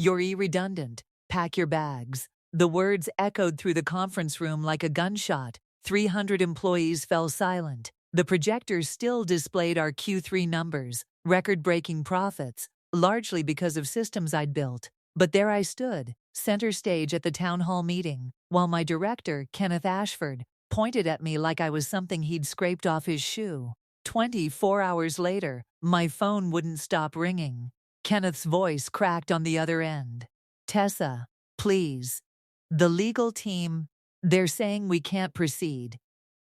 You're redundant. Pack your bags." The words echoed through the conference room like a gunshot. 300 employees fell silent. The projectors still displayed our Q3 numbers, record-breaking profits, largely because of systems I'd built. But there I stood, center stage at the town hall meeting, while my director, Kenneth Ashford, pointed at me like I was something he'd scraped off his shoe. 24 hours later, my phone wouldn't stop ringing. Kenneth's voice cracked on the other end. "Tessa, please. The legal team, they're saying we can't proceed.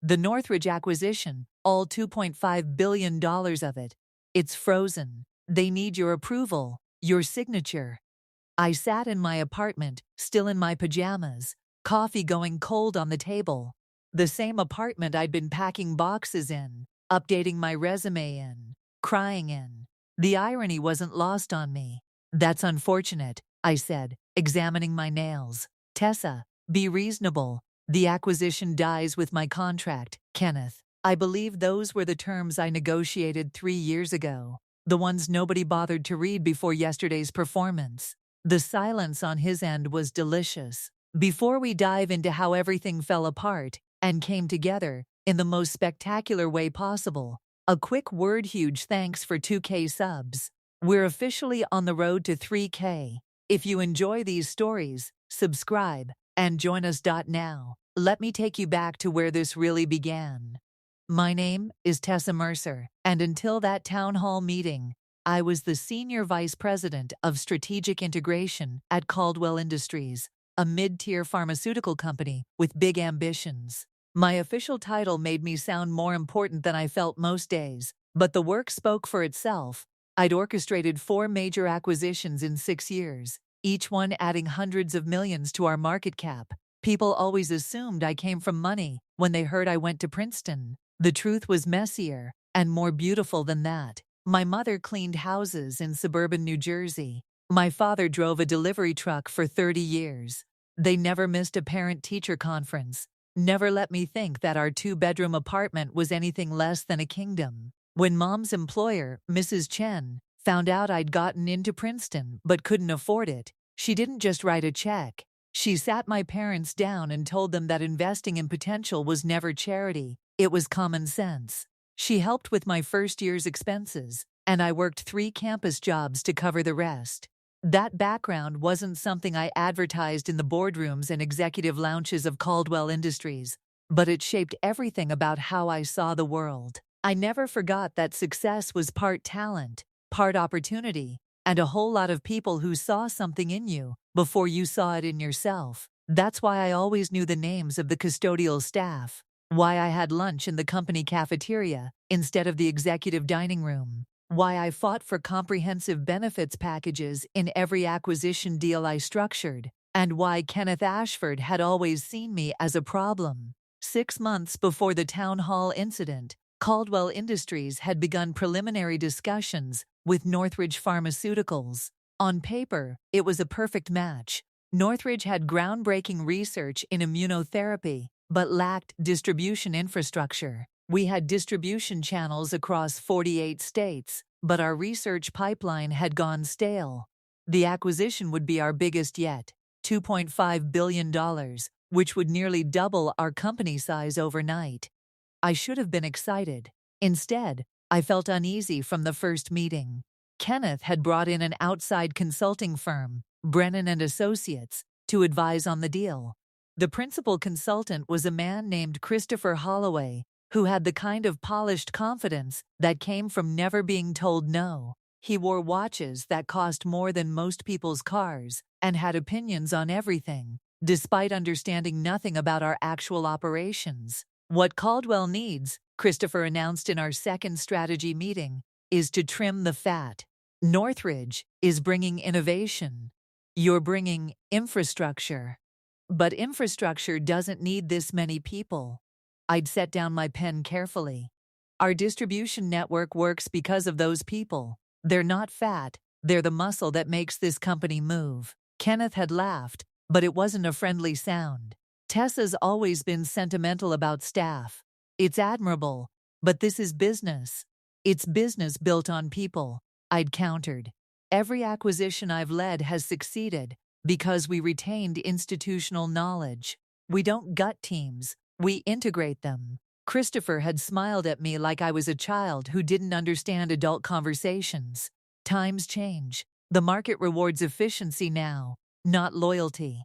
The Northridge acquisition, all $2.5 billion of it, it's frozen. They need your approval, your signature." I sat in my apartment, still in my pajamas, coffee going cold on the table. The same apartment I'd been packing boxes in, updating my resume in, crying in. The irony wasn't lost on me. "That's unfortunate," I said, examining my nails. "Tessa, be reasonable. The acquisition dies with my contract, Kenneth. I believe those were the terms I negotiated 3 years ago, the ones nobody bothered to read before yesterday's performance." The silence on his end was delicious. "Before we dive into how everything fell apart and came together in the most spectacular way possible, a quick word huge thanks for 2K subs. We're officially on the road to 3K. If you enjoy these stories, subscribe and join us. Now, let me take you back to where this really began. My name is Tessa Mercer, and until that town hall meeting, I was the Senior Vice President of Strategic Integration at Caldwell Industries, a mid-tier pharmaceutical company with big ambitions. My official title made me sound more important than I felt most days, but the work spoke for itself. I'd orchestrated 4 major acquisitions in 6 years, each one adding hundreds of millions to our market cap. People always assumed I came from money when they heard I went to Princeton. The truth was messier and more beautiful than that. My mother cleaned houses in suburban New Jersey. My father drove a delivery truck for 30 years. They never missed a parent-teacher conference, never let me think that our 2-bedroom apartment was anything less than a kingdom. When Mom's employer, Mrs. Chen, found out I'd gotten into Princeton but couldn't afford it, she didn't just write a check. She sat my parents down and told them that investing in potential was never charity, it was common sense. She helped with my first year's expenses, and I worked 3 campus jobs to cover the rest. That background wasn't something I advertised in the boardrooms and executive lounges of Caldwell Industries, but it shaped everything about how I saw the world. I never forgot that success was part talent, part opportunity, and a whole lot of people who saw something in you before you saw it in yourself. That's why I always knew the names of the custodial staff, why I had lunch in the company cafeteria instead of the executive dining room, why I fought for comprehensive benefits packages in every acquisition deal I structured, and why Kenneth Ashford had always seen me as a problem. 6 months before the town hall incident, Caldwell Industries had begun preliminary discussions with Northridge Pharmaceuticals. On paper, it was a perfect match. Northridge had groundbreaking research in immunotherapy, but lacked distribution infrastructure. We had distribution channels across 48 states, but our research pipeline had gone stale. The acquisition would be our biggest yet, $2.5 billion, which would nearly double our company size overnight. I should have been excited. Instead, I felt uneasy from the first meeting. Kenneth had brought in an outside consulting firm, Brennan and Associates, to advise on the deal. The principal consultant was a man named Christopher Holloway, who had the kind of polished confidence that came from never being told no. He wore watches that cost more than most people's cars and had opinions on everything, despite understanding nothing about our actual operations. "What Caldwell needs," Christopher announced in our second strategy meeting, "is to trim the fat. Northridge is bringing innovation. You're bringing infrastructure. But infrastructure doesn't need this many people." I'd set down my pen carefully. "Our distribution network works because of those people. They're not fat, they're the muscle that makes this company move." Kenneth had laughed, but it wasn't a friendly sound. "Tessa's always been sentimental about staff. It's admirable, but this is business. It's business built on people," I'd countered. Every acquisition I've led has succeeded because we retained institutional knowledge. We don't gut teams, we integrate them. Christopher had smiled at me like I was a child who didn't understand adult conversations. Times change. The market rewards efficiency now, not loyalty.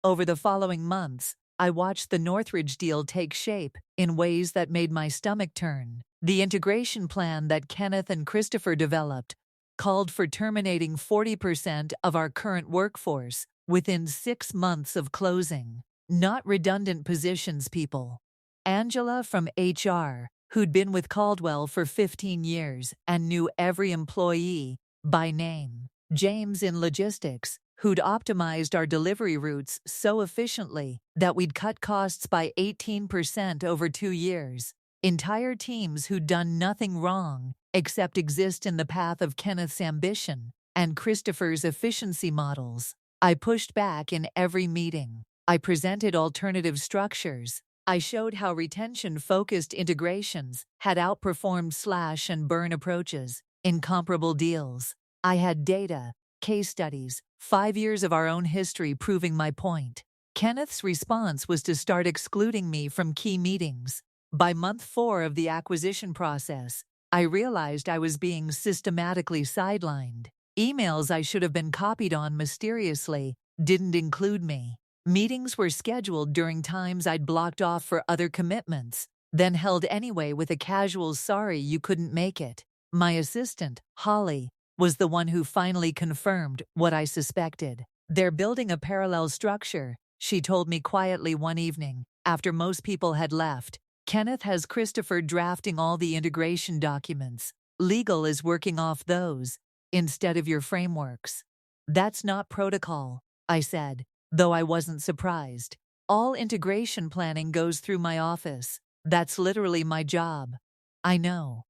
Over the following months, I watched the Northridge deal take shape in ways that made my stomach turn. The integration plan that Kenneth and Christopher developed called for terminating 40% of our current workforce within 6 months of closing. Not redundant positions, people. Angela from HR, who'd been with Caldwell for 15 years and knew every employee by name. James in logistics, who'd optimized our delivery routes so efficiently that we'd cut costs by 18% over 2 years. Entire teams who'd done nothing wrong except exist in the path of Kenneth's ambition and Christopher's efficiency models. I pushed back in every meeting. I presented alternative structures. I showed how retention-focused integrations had outperformed slash and burn approaches in comparable deals. I had data, case studies, 5 years of our own history proving my point. Kenneth's response was to start excluding me from key meetings. By month 4 of the acquisition process, I realized I was being systematically sidelined. Emails I should have been copied on mysteriously didn't include me. Meetings were scheduled during times I'd blocked off for other commitments, then held anyway with a casual "sorry you couldn't make it." My assistant, Holly, was the one who finally confirmed what I suspected. "They're building a parallel structure," she told me quietly one evening, after most people had left. "Kenneth has Christopher drafting all the integration documents. Legal is working off those, instead of your frameworks." "That's not protocol," I said, though I wasn't surprised. "All integration planning goes through my office. That's literally my job." "I know."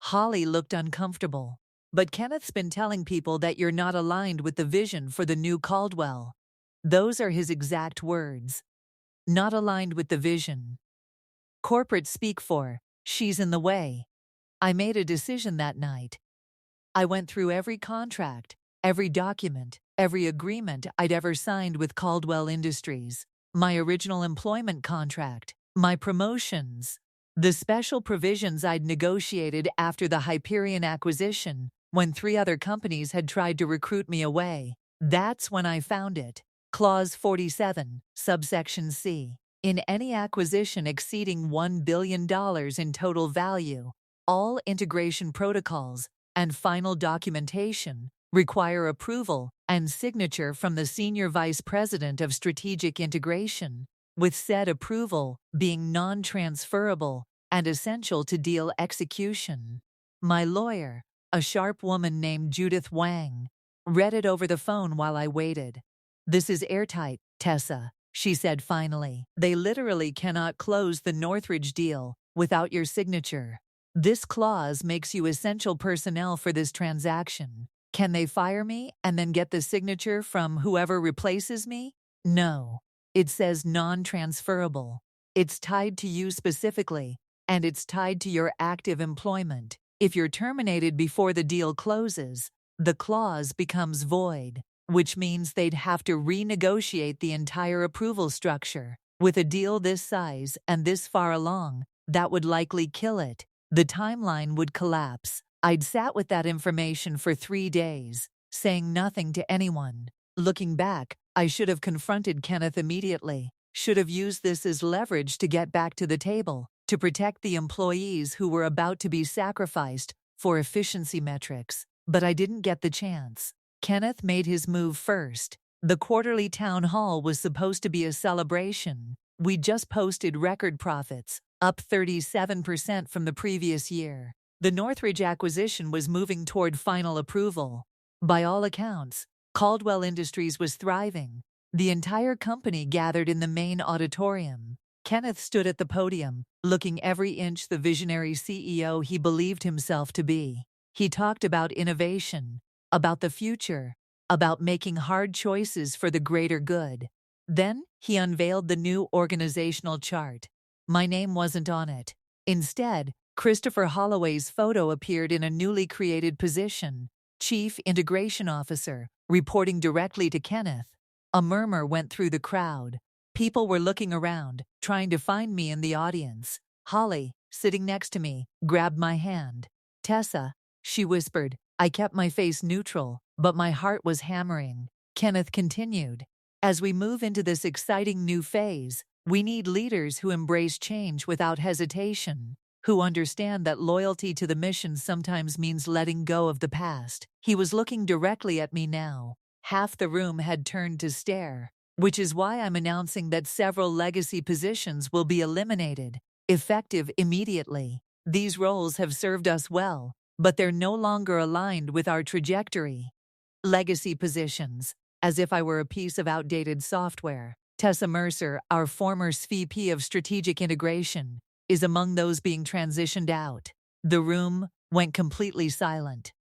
Holly looked uncomfortable. "But Kenneth's been telling people that you're not aligned with the vision for the new Caldwell." Those are his exact words. "Not aligned with the vision. Corporate speak for, she's in the way." I made a decision that night. I went through every contract, every document, every agreement I'd ever signed with Caldwell Industries. My original employment contract, my promotions, the special provisions I'd negotiated after the Hyperion acquisition when 3 other companies had tried to recruit me away. That's when I found it. Clause 47, subsection C. In any acquisition exceeding $1 billion in total value, all integration protocols and final documentation require approval and signature from the Senior Vice President of Strategic Integration, with said approval being non-transferable and essential to deal execution. My lawyer, a sharp woman named Judith Wang, read it over the phone while I waited. "This is airtight, Tessa," she said finally. "They literally cannot close the Northridge deal without your signature. This clause makes you essential personnel for this transaction. Can they fire me and then get the signature from whoever replaces me? No. It says non-transferable. It's tied to you specifically, and it's tied to your active employment. If you're terminated before the deal closes, the clause becomes void, which means they'd have to renegotiate the entire approval structure. With a deal this size and this far along, that would likely kill it. The timeline would collapse." I'd sat with that information for 3 days, saying nothing to anyone. Looking back, I should have confronted Kenneth immediately, should have used this as leverage to get back to the table, to protect the employees who were about to be sacrificed for efficiency metrics. But I didn't get the chance. Kenneth made his move first. The quarterly town hall was supposed to be a celebration. We'd just posted record profits, up 37% from the previous year. The Northridge acquisition was moving toward final approval. By all accounts, Caldwell Industries was thriving. The entire company gathered in the main auditorium. Kenneth stood at the podium, looking every inch the visionary CEO he believed himself to be. He talked about innovation, about the future, about making hard choices for the greater good. Then he unveiled the new organizational chart. My name wasn't on it. Instead, Christopher Holloway's photo appeared in a newly created position, Chief Integration Officer, reporting directly to Kenneth. A murmur went through the crowd. People were looking around, trying to find me in the audience. Holly, sitting next to me, grabbed my hand. Tessa, she whispered. I kept my face neutral, but my heart was hammering. Kenneth continued. As we move into this exciting new phase, we need leaders who embrace change without hesitation, who understand that loyalty to the mission sometimes means letting go of the past. He was looking directly at me now. Half the room had turned to stare, which is why I'm announcing that several legacy positions will be eliminated, effective immediately. These roles have served us well, but they're no longer aligned with our trajectory. Legacy positions, as if I were a piece of outdated software. Tessa Mercer, our former VP of Strategic Integration, is among those being transitioned out. The room went completely silent.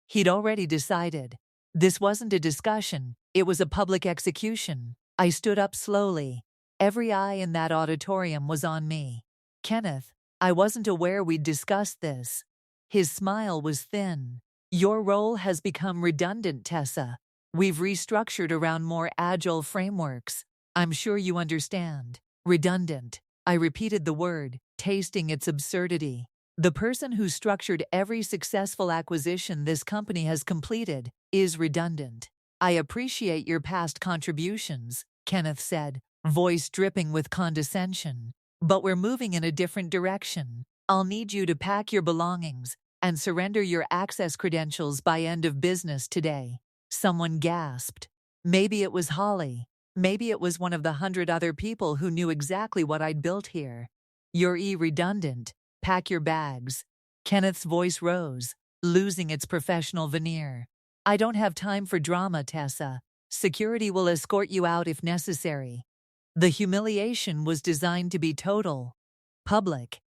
He'd already decided. This wasn't a discussion, it was a public execution. I stood up slowly. Every eye in that auditorium was on me. Kenneth, I wasn't aware we'd discussed this. His smile was thin. Your role has become redundant, Tessa. We've restructured around more agile frameworks. I'm sure you understand. Redundant. I repeated the word, tasting its absurdity. The person who structured every successful acquisition this company has completed is redundant. I appreciate your past contributions, Kenneth said, voice dripping with condescension. But we're moving in a different direction. I'll need you to pack your belongings and surrender your access credentials by end of business today. Someone gasped. Maybe it was Holly. Maybe it was one of the 100 other people who knew exactly what I'd built here. You're redundant. Pack your bags. Kenneth's voice rose, losing its professional veneer. I don't have time for drama, Tessa. Security will escort you out if necessary. The humiliation was designed to be total, public,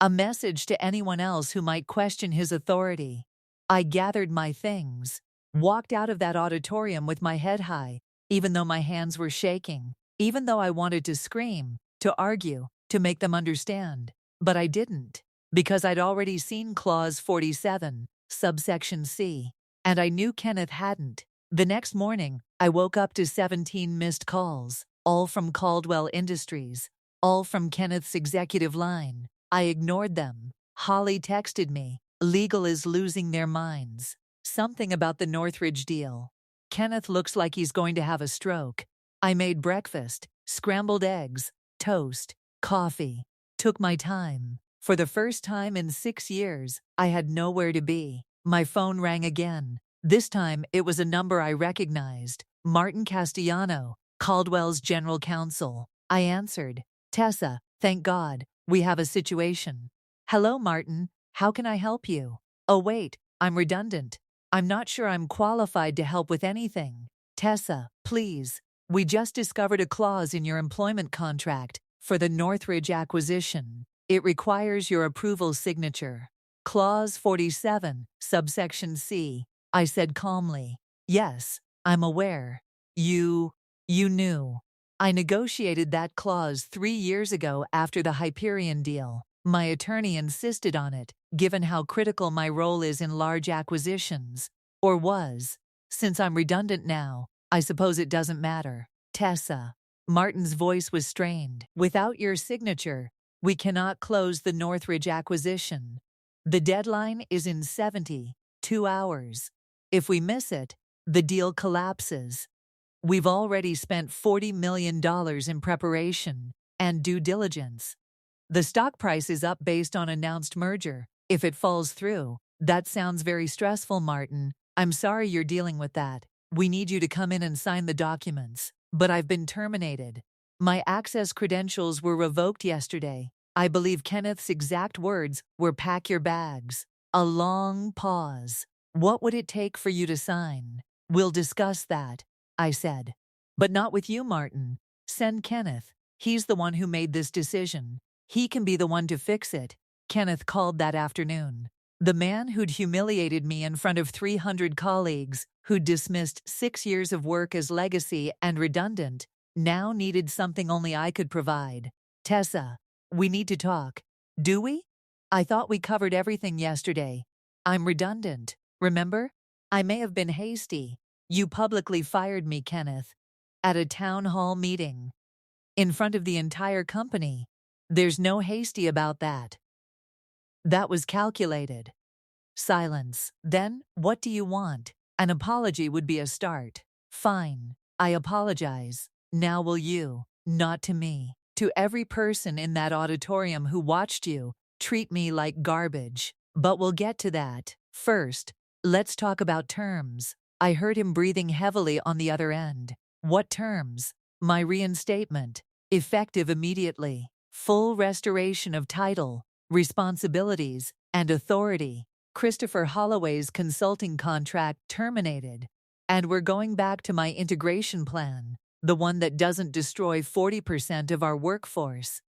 a message to anyone else who might question his authority. I gathered my things, walked out of that auditorium with my head high, even though my hands were shaking, even though I wanted to scream, to argue, to make them understand. But I didn't, because I'd already seen Clause 47, subsection C, and I knew Kenneth hadn't. The next morning, I woke up to 17 missed calls, all from Caldwell Industries, all from Kenneth's executive line. I ignored them. Holly texted me, legal is losing their minds. Something about the Northridge deal. Kenneth looks like he's going to have a stroke. I made breakfast, scrambled eggs, toast, coffee. Took my time. For the first time in 6 years, I had nowhere to be. My phone rang again. This time, it was a number I recognized. Martin Castellano, Caldwell's general counsel. I answered. Tessa, thank God, we have a situation. Hello, Martin. How can I help you? Oh wait, I'm redundant. I'm not sure I'm qualified to help with anything. Tessa, please. We just discovered a clause in your employment contract for the Northridge acquisition. It requires your approval signature. Clause 47, subsection C. I said calmly. Yes, I'm aware. You knew. I negotiated that clause 3 years ago after the Hyperion deal. My attorney insisted on it, given how critical my role is in large acquisitions. Or was. Since I'm redundant now, I suppose it doesn't matter. Tessa. Martin's voice was strained. Without your signature, we cannot close the Northridge acquisition. The deadline is in 72 hours. If we miss it, the deal collapses. We've already spent $40 million in preparation and due diligence. The stock price is up based on announced merger. If it falls through, that sounds very stressful, Martin. I'm sorry you're dealing with that. We need you to come in and sign the documents. But I've been terminated. My access credentials were revoked yesterday. I believe Kenneth's exact words were pack your bags. A long pause. What would it take for you to sign? We'll discuss that, I said. But not with you, Martin. Send Kenneth. He's the one who made this decision. He can be the one to fix it. Kenneth called that afternoon. The man who'd humiliated me in front of 300 colleagues, who'd dismissed 6 years of work as legacy and redundant, now needed something only I could provide. Tessa, we need to talk. Do we? I thought we covered everything yesterday. I'm redundant, remember? I may have been hasty. You publicly fired me, Kenneth, at a town hall meeting, in front of the entire company. There's no hasty about that. That was calculated. Silence. Then, what do you want? An apology would be a start. Fine. I apologize. Now will you? Not to me. To every person in that auditorium who watched you treat me like garbage. But we'll get to that. First, let's talk about terms. I heard him breathing heavily on the other end. What terms? My reinstatement. Effective immediately. Full restoration of title, responsibilities, and authority. Christopher Holloway's consulting contract terminated. And we're going back to my integration plan, the one that doesn't destroy 40% of our workforce.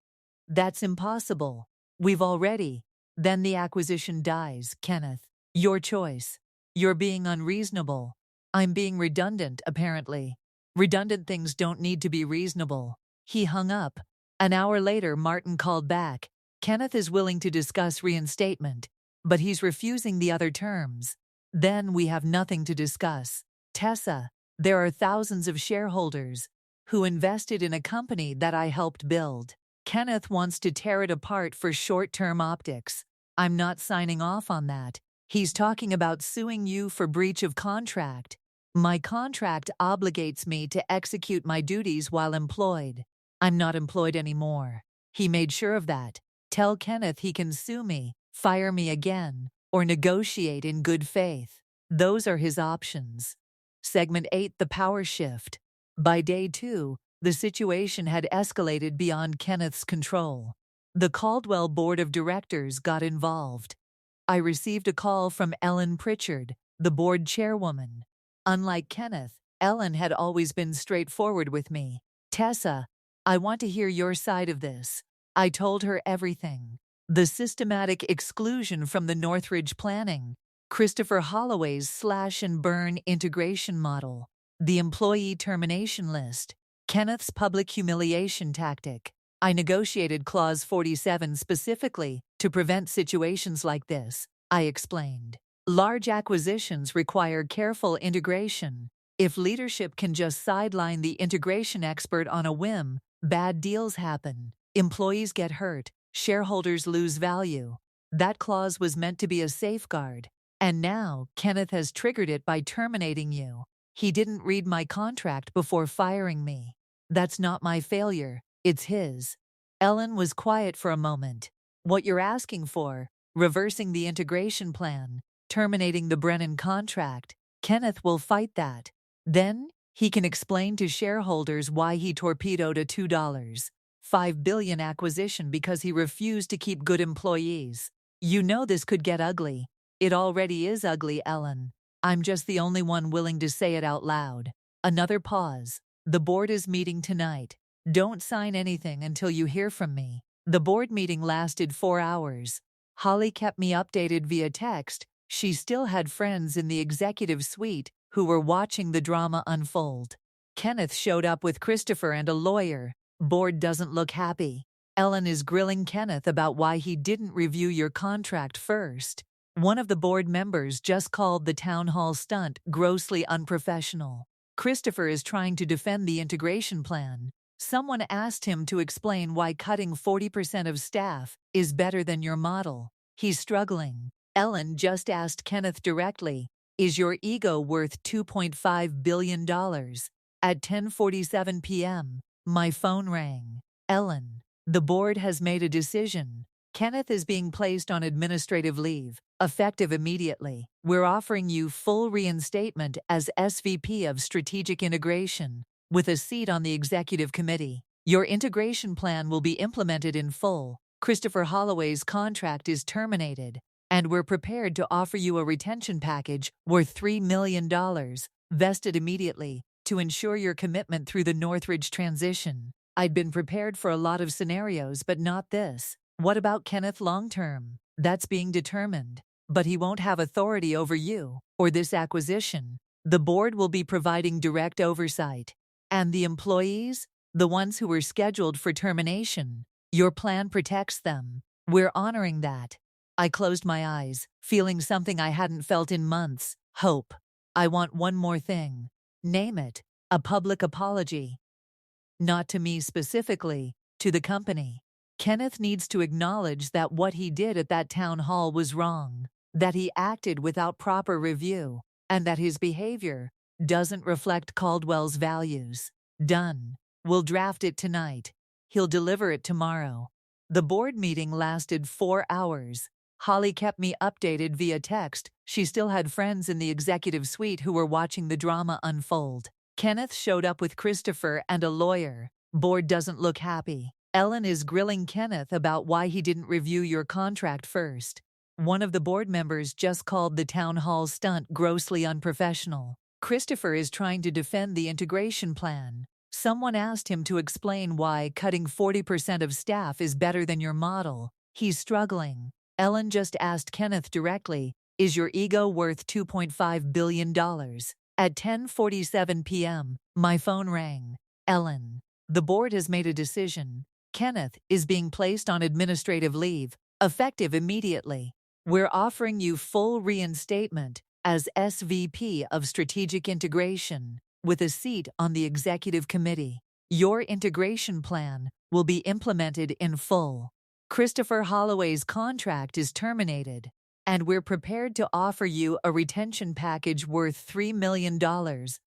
That's impossible. We've already. Then the acquisition dies, Kenneth. Your choice. You're being unreasonable. I'm being redundant, apparently. Redundant things don't need to be reasonable. He hung up. An hour later, Martin called back. Kenneth is willing to discuss reinstatement, but he's refusing the other terms. Then we have nothing to discuss. Tessa, there are thousands of shareholders who invested in a company that I helped build. Kenneth wants to tear it apart for short-term optics. I'm not signing off on that. He's talking about suing you for breach of contract. My contract obligates me to execute my duties while employed. I'm not employed anymore. He made sure of that. Tell Kenneth he can sue me, fire me again, or negotiate in good faith. Those are his options. Segment 8, the power shift. By day 2, the situation had escalated beyond Kenneth's control. The Caldwell Board of Directors got involved. I received a call from Ellen Pritchard, the board chairwoman. Unlike Kenneth, Ellen had always been straightforward with me. Tessa, I want to hear your side of this. I told her everything. The systematic exclusion from the Northridge planning, Christopher Holloway's slash and burn integration model, the employee termination list, Kenneth's public humiliation tactic. I negotiated Clause 47 specifically to prevent situations like this, I explained. Large acquisitions require careful integration. If leadership can just sideline the integration expert on a whim, bad deals happen. Employees get hurt. Shareholders lose value. That clause was meant to be a safeguard. And now, Kenneth has triggered it by terminating you. He didn't read my contract before firing me. That's not my failure. It's his. Ellen was quiet for a moment. What you're asking for, reversing the integration plan, terminating the Brennan contract, Kenneth will fight that. Then, he can explain to shareholders why he torpedoed a $2.5 billion acquisition because he refused to keep good employees. You know this could get ugly. It already is ugly, Ellen. I'm just the only one willing to say it out loud. Another pause. The board is meeting tonight. Don't sign anything until you hear from me. The board meeting lasted 4 hours. Holly kept me updated via text. She still had friends in the executive suite who were watching the drama unfold. Kenneth showed up with Christopher and a lawyer. Board doesn't look happy. Ellen is grilling Kenneth about why he didn't review your contract first. One of the board members just called the town hall stunt grossly unprofessional. Christopher is trying to defend the integration plan. Someone asked him to explain why cutting 40% of staff is better than your model. He's struggling. Ellen just asked Kenneth directly, is your ego worth $2.5 billion? At 10:47 p.m., my phone rang. Ellen, the board has made a decision. Kenneth is being placed on administrative leave, effective immediately. We're offering you full reinstatement as SVP of Strategic Integration, with a seat on the executive committee. Your integration plan will be implemented in full. Christopher Holloway's contract is terminated, and we're prepared to offer you a retention package worth $3 million, vested immediately, to ensure your commitment through the Northridge transition. I'd been prepared for a lot of scenarios, but not this. What about Kenneth long-term? That's being determined. But he won't have authority over you or this acquisition. The board will be providing direct oversight. And the employees, the ones who were scheduled for termination, your plan protects them. We're honoring that. I closed my eyes, feeling something I hadn't felt in months: hope. I want one more thing. Name it. A public apology. Not to me specifically, to the company. Kenneth needs to acknowledge that what he did at that town hall was wrong, that he acted without proper review, and that his behavior doesn't reflect Caldwell's values. Done. We'll draft it tonight. He'll deliver it tomorrow. The board meeting lasted 4 hours. Holly kept me updated via text. She still had friends in the executive suite who were watching the drama unfold. Kenneth showed up with Christopher and a lawyer. Board doesn't look happy. Ellen is grilling Kenneth about why he didn't review your contract first. One of the board members just called the town hall stunt grossly unprofessional. Christopher is trying to defend the integration plan. Someone asked him to explain why cutting 40% of staff is better than your model. He's struggling. Ellen just asked Kenneth directly, "Is your ego worth $2.5 billion? At 10:47 p.m., my phone rang. Ellen, the board has made a decision. Kenneth is being placed on administrative leave, effective immediately. We're offering you full reinstatement as SVP of Strategic Integration, with a seat on the executive committee. Your integration plan will be implemented in full. Christopher Holloway's contract is terminated, and we're prepared to offer you a retention package worth $3 million,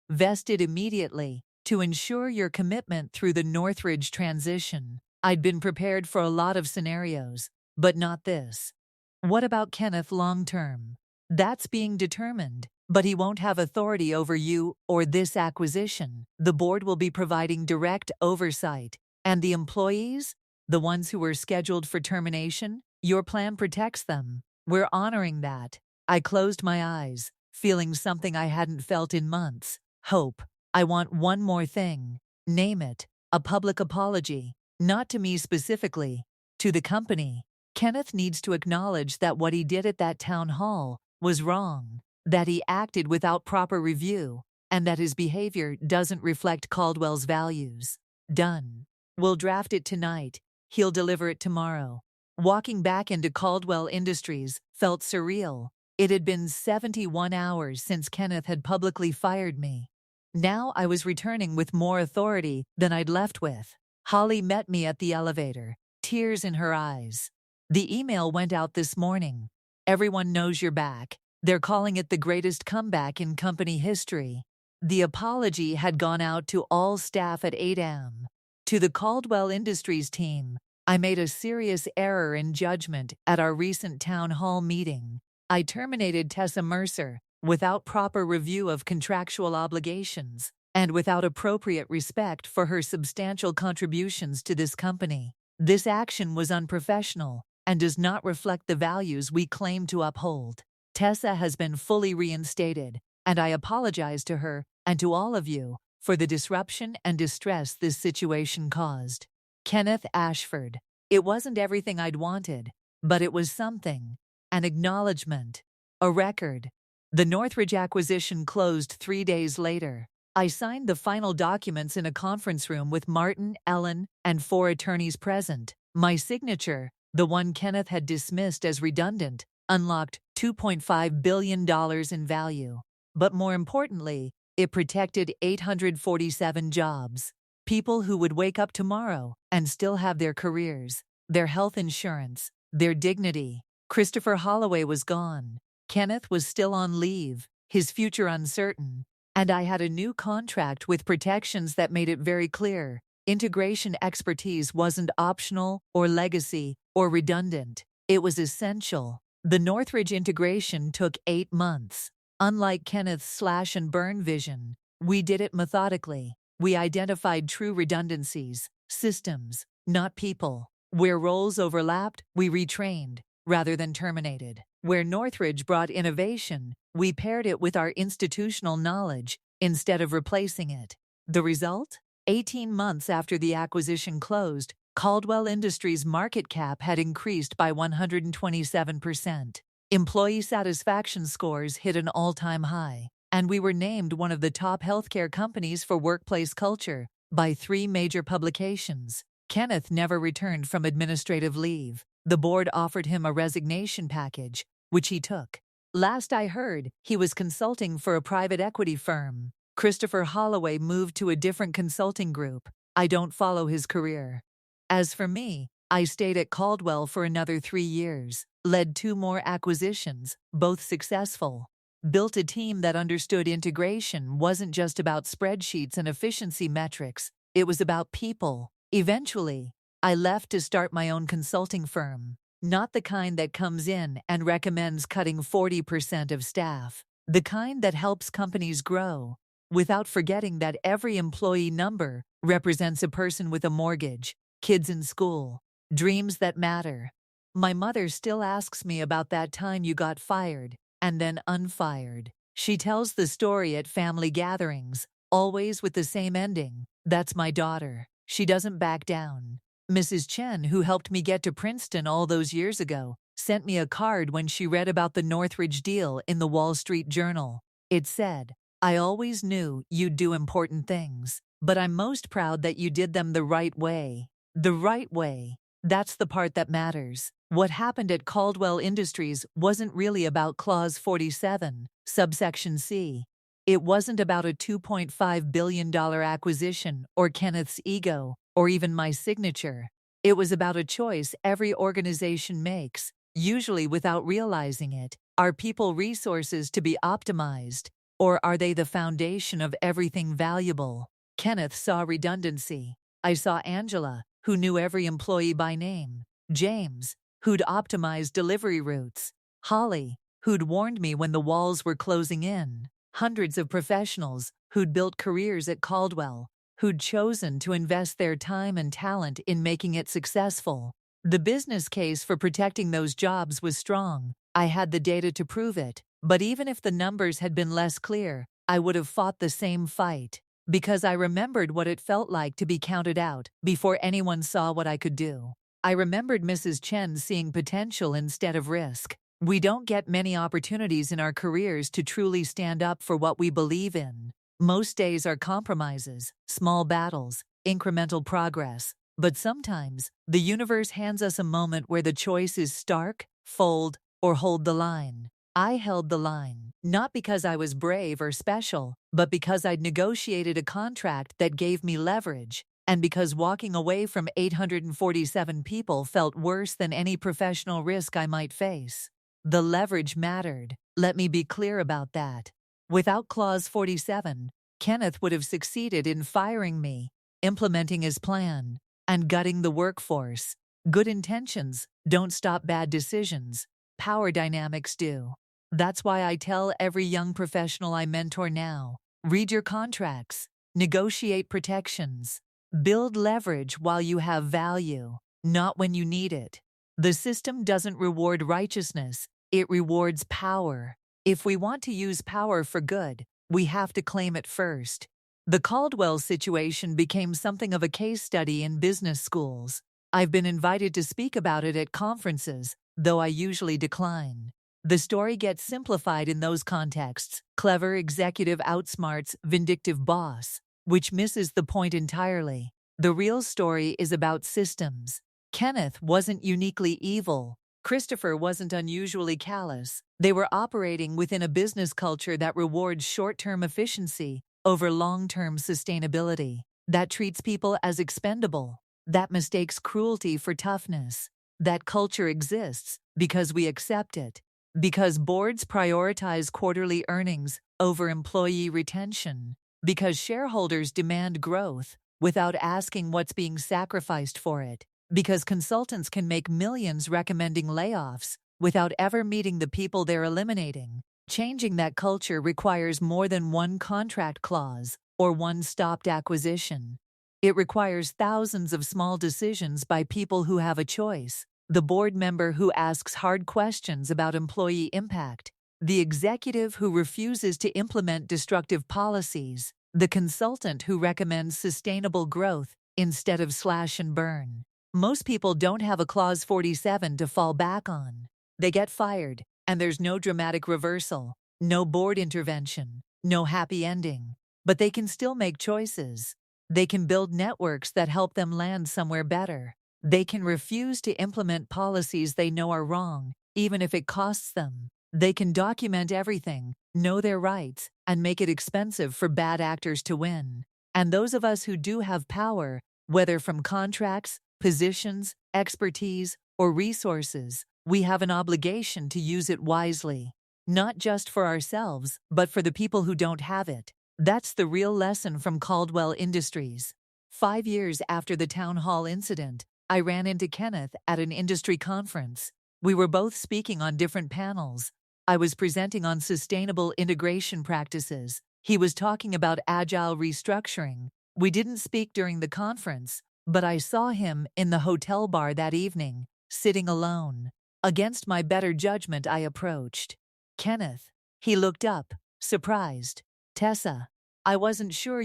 vested immediately, to ensure your commitment through the Northridge transition. I'd been prepared for a lot of scenarios, but not this. What about Kenneth long-term? That's being determined, but he won't have authority over you or this acquisition. The board will be providing direct oversight. And the employees? The ones who were scheduled for termination? Your plan protects them. We're honoring that. I closed my eyes, feeling something I hadn't felt in months. Hope. I want one more thing. Name it. A public apology. Not to me specifically. To the company. Kenneth needs to acknowledge that what he did at that town hall was wrong, that he acted without proper review, and that his behavior doesn't reflect Caldwell's values. Done. We'll draft it tonight. He'll deliver it tomorrow. Walking back into Caldwell Industries felt surreal. It had been 71 hours since Kenneth had publicly fired me. Now I was returning with more authority than I'd left with. Holly met me at the elevator, tears in her eyes. The email went out this morning. Everyone knows you're back. They're calling it the greatest comeback in company history. The apology had gone out to all staff at 8 a.m. To the Caldwell Industries team, I made a serious error in judgment at our recent town hall meeting. I terminated Tessa Mercer without proper review of contractual obligations and without appropriate respect for her substantial contributions to this company. This action was unprofessional and does not reflect the values we claim to uphold. Tessa has been fully reinstated, and I apologize to her and to all of you for the disruption and distress this situation caused. Kenneth Ashford. It wasn't everything I'd wanted, but it was something. An acknowledgement. A record. The Northridge acquisition closed 3 days later. I signed the final documents in a conference room with Martin, Ellen, and 4 attorneys present. My signature, the one Kenneth had dismissed as redundant, unlocked $2.5 billion in value. But more importantly, it protected 847 jobs. People who would wake up tomorrow and still have their careers, their health insurance, their dignity. Christopher Holloway was gone. Kenneth was still on leave, his future uncertain. And I had a new contract with protections that made it very clear. Integration expertise wasn't optional or legacy or redundant. It was essential. The Northridge integration took 8 months. Unlike Kenneth's slash and burn vision, we did it methodically. We identified true redundancies, systems, not people. Where roles overlapped, we retrained, rather than terminated. Where Northridge brought innovation, we paired it with our institutional knowledge instead of replacing it. The result? 18 months after the acquisition closed, Caldwell Industries' market cap had increased by 127%. Employee satisfaction scores hit an all-time high, and we were named one of the top healthcare companies for workplace culture by 3 major publications. Kenneth never returned from administrative leave. The board offered him a resignation package, which he took. Last I heard, he was consulting for a private equity firm. Christopher Holloway moved to a different consulting group. I don't follow his career. As for me, I stayed at Caldwell for another 3 years, led 2 more acquisitions, both successful. Built a team that understood integration wasn't just about spreadsheets and efficiency metrics, it was about people. Eventually, I left to start my own consulting firm. Not the kind that comes in and recommends cutting 40% of staff. The kind that helps companies grow, without forgetting that every employee number represents a person with a mortgage, kids in school, dreams that matter. My mother still asks me about that time you got fired and then unfired. She tells the story at family gatherings, always with the same ending. That's my daughter. She doesn't back down. Mrs. Chen, who helped me get to Princeton all those years ago, sent me a card when she read about the Northridge deal in the Wall Street Journal. It said, "I always knew you'd do important things, but I'm most proud that you did them the right way." The right way. That's the part that matters. What happened at Caldwell Industries wasn't really about Clause 47, subsection C. It wasn't about a $2.5 billion acquisition or Kenneth's ego or even my signature. It was about a choice every organization makes, usually without realizing it. Are people resources to be optimized, or are they the foundation of everything valuable? Kenneth saw redundancy. I saw Angela, who knew every employee by name. James, who'd optimized delivery routes. Holly, who'd warned me when the walls were closing in. Hundreds of professionals who'd built careers at Caldwell, who'd chosen to invest their time and talent in making it successful. The business case for protecting those jobs was strong. I had the data to prove it. But even if the numbers had been less clear, I would have fought the same fight. Because I remembered what it felt like to be counted out before anyone saw what I could do. I remembered Mrs. Chen seeing potential instead of risk. We don't get many opportunities in our careers to truly stand up for what we believe in. Most days are compromises, small battles, incremental progress. But sometimes, the universe hands us a moment where the choice is stark, fold, or hold the line. I held the line, not because I was brave or special, but because I'd negotiated a contract that gave me leverage, and because walking away from 847 people felt worse than any professional risk I might face. The leverage mattered. Let me be clear about that. Without Clause 47, Kenneth would have succeeded in firing me, implementing his plan, and gutting the workforce. Good intentions don't stop bad decisions. Power dynamics do. That's why I tell every young professional I mentor now, read your contracts, negotiate protections, build leverage while you have value, not when you need it. The system doesn't reward righteousness, it rewards power. If we want to use power for good, we have to claim it first. The Caldwell situation became something of a case study in business schools. I've been invited to speak about it at conferences, though I usually decline. The story gets simplified in those contexts. Clever executive outsmarts vindictive boss, which misses the point entirely. The real story is about systems. Kenneth wasn't uniquely evil. Christopher wasn't unusually callous. They were operating within a business culture that rewards short-term efficiency over long-term sustainability, that treats people as expendable, that mistakes cruelty for toughness. That culture exists because we accept it, because boards prioritize quarterly earnings over employee retention, because shareholders demand growth without asking what's being sacrificed for it, because consultants can make millions recommending layoffs without ever meeting the people they're eliminating. Changing that culture requires more than one contract clause or one stopped acquisition. It requires thousands of small decisions by people who have a choice. The board member who asks hard questions about employee impact, the executive who refuses to implement destructive policies, the consultant who recommends sustainable growth instead of slash and burn. Most people don't have a Clause 47 to fall back on. They get fired, and there's no dramatic reversal, no board intervention, no happy ending. But they can still make choices. They can build networks that help them land somewhere better. They can refuse to implement policies they know are wrong, even if it costs them. They can document everything, know their rights, and make it expensive for bad actors to win. And those of us who do have power, whether from contracts, positions, expertise, or resources, we have an obligation to use it wisely. Not just for ourselves, but for the people who don't have it. That's the real lesson from Caldwell Industries. 5 years after the town hall incident, I ran into Kenneth at an industry conference. We were both speaking on different panels. I was presenting on sustainable integration practices. He was talking about agile restructuring. We didn't speak during the conference, but I saw him in the hotel bar that evening, sitting alone. Against my better judgment, I approached. Kenneth. He looked up, surprised. Tessa, I wasn't sure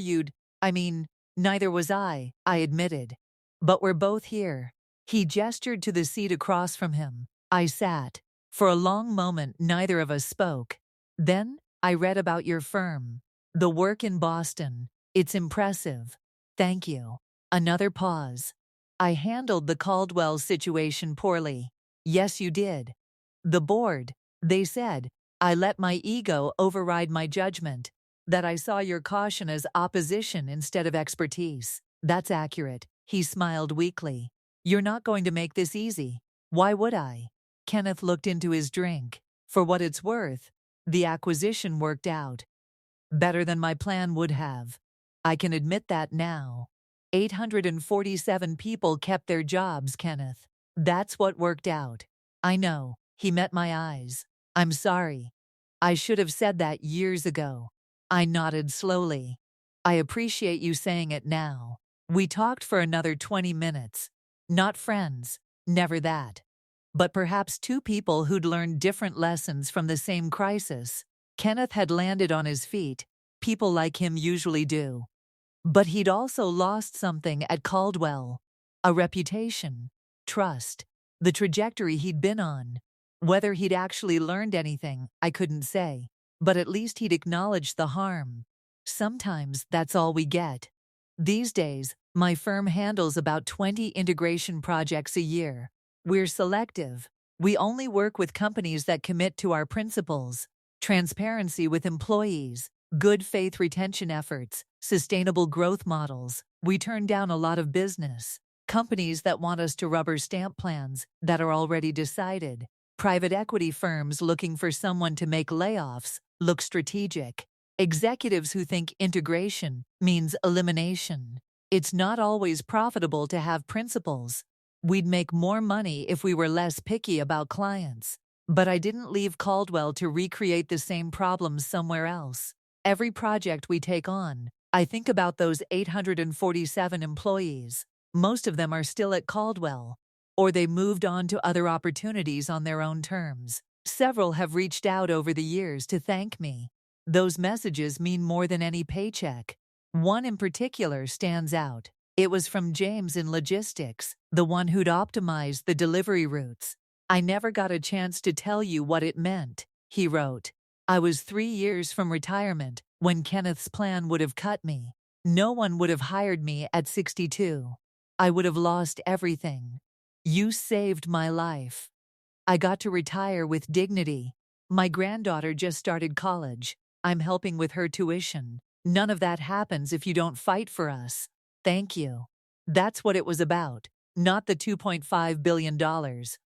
neither was I admitted. But we're both here. He gestured to the seat across from him. I sat. For a long moment, neither of us spoke. Then, I read about your firm. The work in Boston. It's impressive. Thank you. Another pause. I handled the Caldwell situation poorly. Yes, you did. The board, they said. I let my ego override my judgment. That I saw your caution as opposition instead of expertise. That's accurate. He smiled weakly. You're not going to make this easy. Why would I? Kenneth looked into his drink. For what it's worth, the acquisition worked out. Better than my plan would have. I can admit that now. 847 people kept their jobs, Kenneth. That's what worked out. I know. He met my eyes. I'm sorry. I should have said that years ago. I nodded slowly. I appreciate you saying it now. We talked for another 20 minutes. Not friends, never that. But perhaps two people who'd learned different lessons from the same crisis. Kenneth had landed on his feet. People like him usually do. But he'd also lost something at Caldwell. A reputation, trust, the trajectory he'd been on. Whether he'd actually learned anything, I couldn't say. But at least he'd acknowledged the harm. Sometimes that's all we get. These days, my firm handles about 20 integration projects a year. We're selective. We only work with companies that commit to our principles: transparency with employees, good faith retention efforts, sustainable growth models. We turn down a lot of business. Companies that want us to rubber stamp plans that are already decided. Private equity firms looking for someone to make layoffs look strategic. Executives who think integration means elimination. It's not always profitable to have principles. We'd make more money if we were less picky about clients. But I didn't leave Caldwell to recreate the same problems somewhere else. Every project we take on, I think about those 847 employees. Most of them are still at Caldwell, or they moved on to other opportunities on their own terms. Several have reached out over the years to thank me. Those messages mean more than any paycheck. One in particular stands out. It was from James in logistics, the one who'd optimized the delivery routes. I never got a chance to tell you what it meant, he wrote. I was 3 years from retirement when Kenneth's plan would have cut me. No one would have hired me at 62. I would have lost everything. You saved my life. I got to retire with dignity. My granddaughter just started college. I'm helping with her tuition. None of that happens if you don't fight for us. Thank you. That's what it was about. Not the $2.5 billion,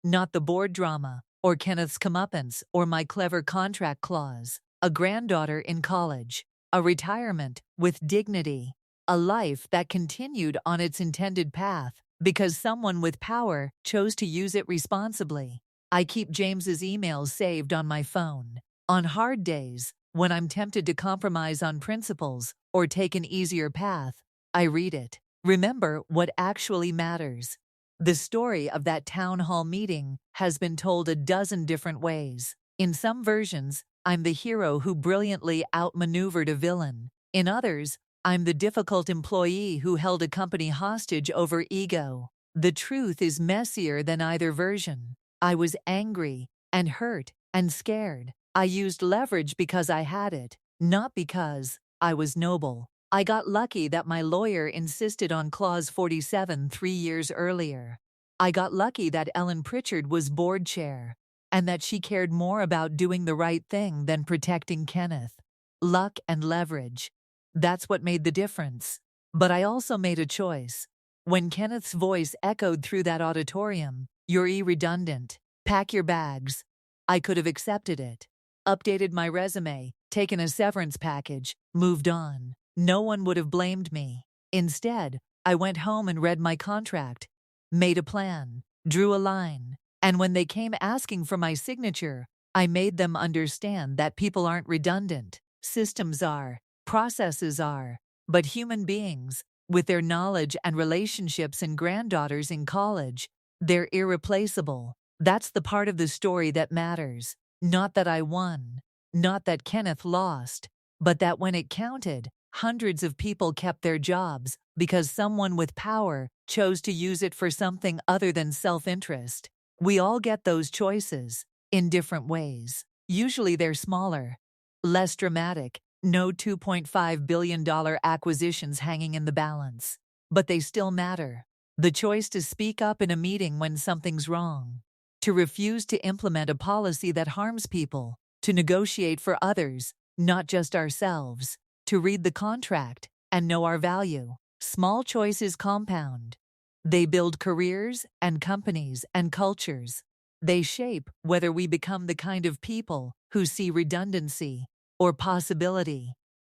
not the board drama, or Kenneth's comeuppance, or my clever contract clause. A granddaughter in college. A retirement with dignity. A life that continued on its intended path because someone with power chose to use it responsibly. I keep James's emails saved on my phone. On hard days, when I'm tempted to compromise on principles or take an easier path, I read it. Remember what actually matters. The story of that town hall meeting has been told a dozen different ways. In some versions, I'm the hero who brilliantly outmaneuvered a villain. In others, I'm the difficult employee who held a company hostage over ego. The truth is messier than either version. I was angry and hurt and scared. I used leverage because I had it, not because I was noble. I got lucky that my lawyer insisted on Clause 47 3 years earlier. I got lucky that Ellen Pritchard was board chair. and that she cared more about doing the right thing than protecting Kenneth. Luck and leverage. That's what made the difference. But I also made a choice. When Kenneth's voice echoed through that auditorium, "You're irredundant. Pack your bags." I could have accepted it, updated my resume, taken a severance package, moved on. No one would have blamed me. Instead, I went home and read my contract, made a plan, drew a line, and when they came asking for my signature, I made them understand that people aren't redundant. Systems are, processes are, but human beings, with their knowledge and relationships and granddaughters in college, they're irreplaceable. That's the part of the story that matters. Not that I won, not that Kenneth lost, but that when it counted, hundreds of people kept their jobs because someone with power chose to use it for something other than self-interest. We all get those choices, in different ways. Usually they're smaller, less dramatic, no $2.5 billion acquisitions hanging in the balance. But they still matter. The choice to speak up in a meeting when something's wrong, to refuse to implement a policy that harms people, to negotiate for others, not just ourselves, to read the contract and know our value. Small choices compound. They build careers and companies and cultures. They shape whether we become the kind of people who see redundancy or possibility.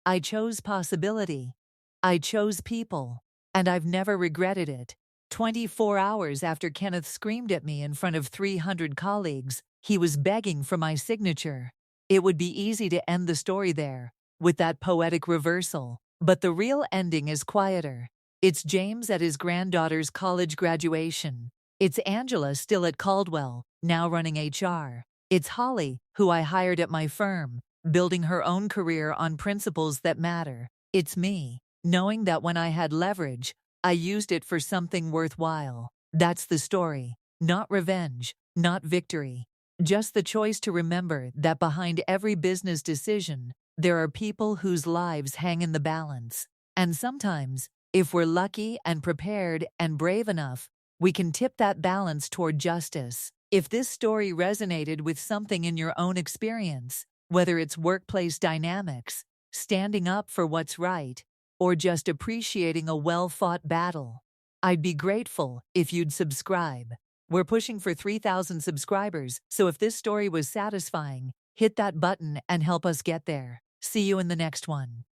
I chose possibility. I chose people. And I've never regretted it. 24 hours after Kenneth screamed at me in front of 300 colleagues, he was begging for my signature. It would be easy to end the story there, with that poetic reversal. But the real ending is quieter. It's James at his granddaughter's college graduation. It's Angela still at Caldwell, now running HR. It's Holly, who I hired at my firm, building her own career on principles that matter. It's me, knowing that when I had leverage, I used it for something worthwhile. That's the story. Not revenge, not victory. Just the choice to remember that behind every business decision, there are people whose lives hang in the balance. And sometimes, if we're lucky and prepared and brave enough, we can tip that balance toward justice. If this story resonated with something in your own experience, whether it's workplace dynamics, standing up for what's right, or just appreciating a well-fought battle, I'd be grateful if you'd subscribe. We're pushing for 3,000 subscribers, so if this story was satisfying, hit that button and help us get there. See you in the next one.